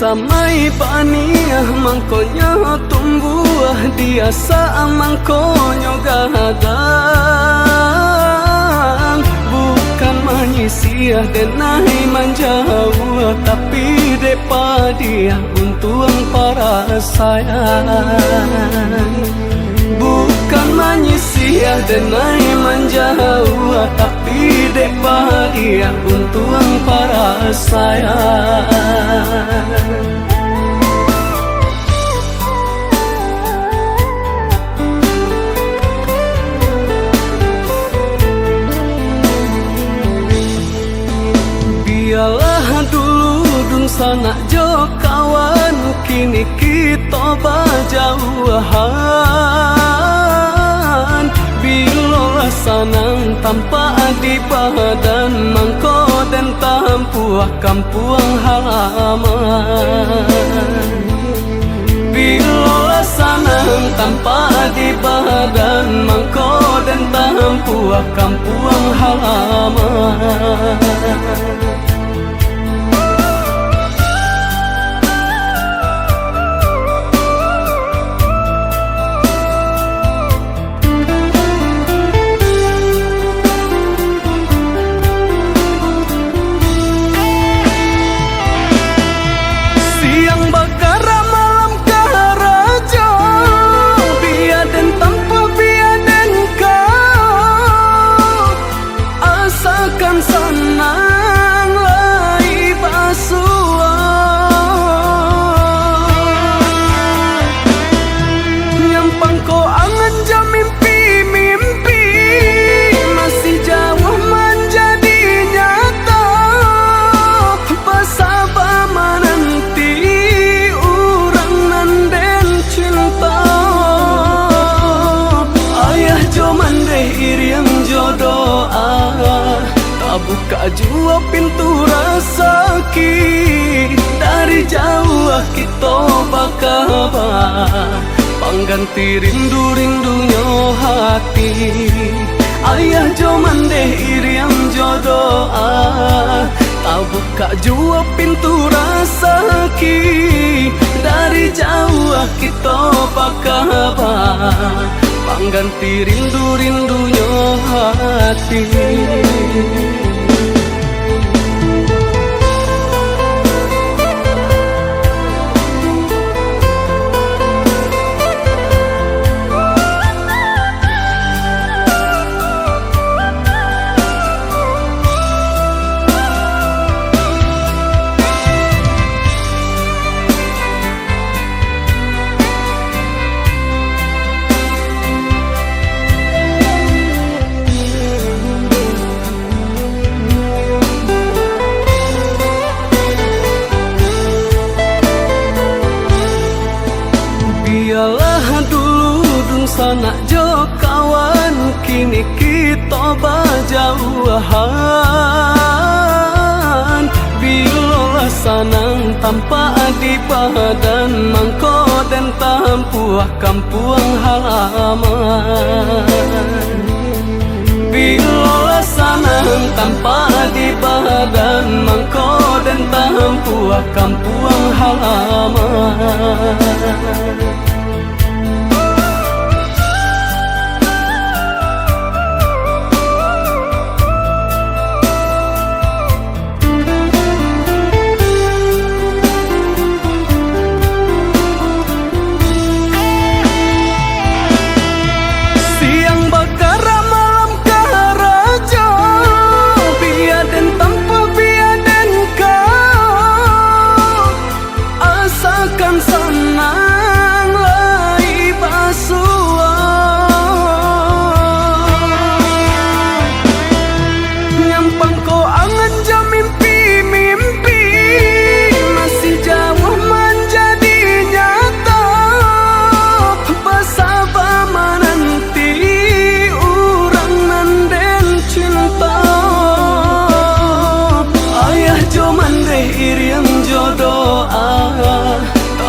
samai paniah mangkonyo tumbuh dia sa mangkonyo gadang. Bukan menyisiah denai menjauh, tapi depa dia untung para sayang. Bukan menyisiah denai menjauh, tapi depa dia untung para sayang. Biarlah dulu dun sana jo kawan, kini kita berjauhan. Bila sanang tanpa di badan, mangko dan tampuah kampuang halaman. Bila sanang tanpa di badan, mangko dan tampuah kampuang halaman. Buka jua pintu rasaki, dari jauh kita bakabar, pengganti rindu-rindunya hati. Ayah jo mandeh iriam jodoh, tak buka jua pintu rasaki, dari jauh kita bakabar, pengganti rindu-rindunya hati. Biarlah dulu dun sana jo kawan, kini kita berjauhan. Bila sanang tanpa di badan, mangko dan tampuah kampuang halaman. Bila sanang tanpa di badan, mangko dan tampuah kampuang halaman.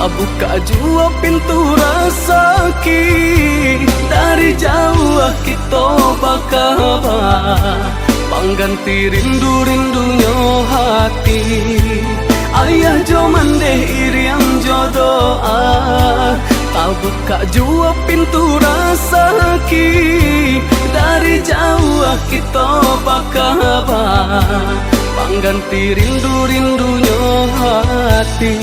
Buka jua pintu rasaki, dari jauh kita bakabar, pengganti rindu-rindunya hati. Ayah jo mandeh iriang jodoh tak buka jua pintu rasa ki dari jauh kita bakabar pangganti rindu-rindunya hati.